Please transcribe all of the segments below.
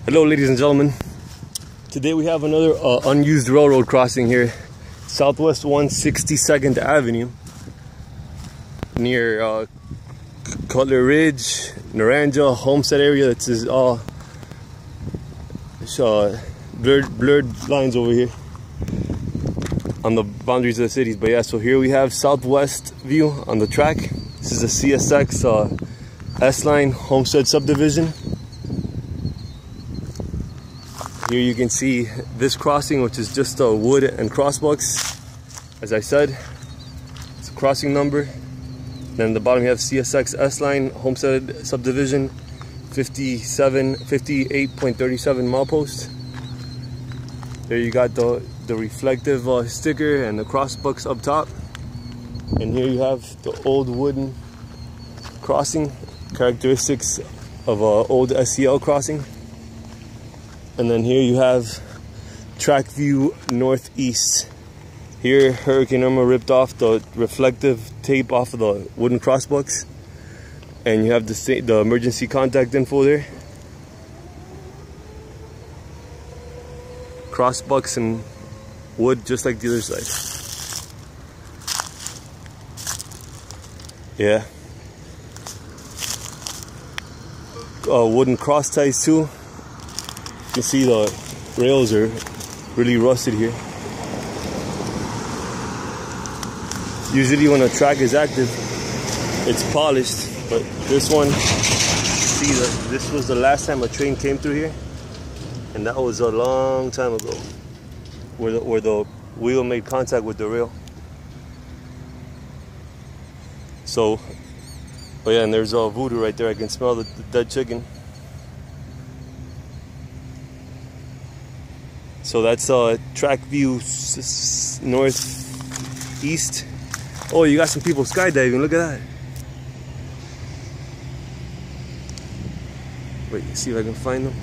Hello ladies and gentlemen, today we have another unused railroad crossing here, Southwest 162nd Avenue near Cutler Ridge, Naranja, Homestead area. That's blurred lines over here on the boundaries of the cities. But yeah, so here we have southwest view on the track. This is the CSX S-Line Homestead Subdivision. Here you can see this crossing, which is just wood and crossbucks. As I said, it's a crossing number. Then at the bottom you have CSX S-Line Homestead Subdivision 58.37 milepost. There you got the reflective sticker and the crossbucks up top. And here you have the old wooden crossing, characteristics of an old SCL crossing. And then here you have track view northeast. Here Hurricane Irma ripped off the reflective tape off of the wooden crossbucks, and you have the emergency contact info there. Crossbucks and wood just like the other side. Yeah. Wooden cross ties too. You can see the rails are really rusted here. Usually when a track is active, it's polished, but this one, see that this was the last time a train came through here, and that was a long time ago, where the wheel made contact with the rail. So, oh yeah, and there's a voodoo right there. I can smell the dead chicken. So that's track view northeast. Oh, you got some people skydiving. Look at that. Wait, see if I can find them.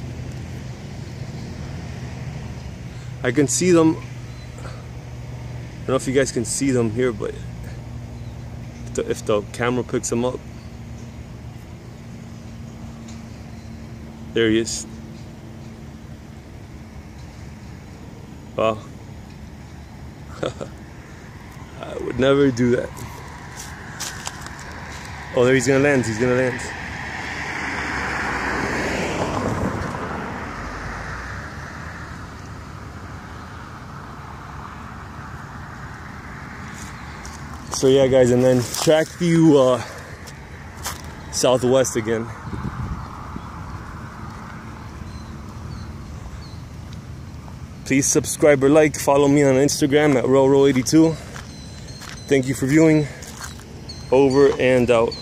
I can see them. I don't know if you guys can see them here, but if the camera picks them up. There he is. Wow. I would never do that. Oh, there he's gonna land. He's gonna land. So yeah, guys, and then track view southwest again. Please subscribe or like. Follow me on Instagram at RoRo82. Thank you for viewing. Over and out.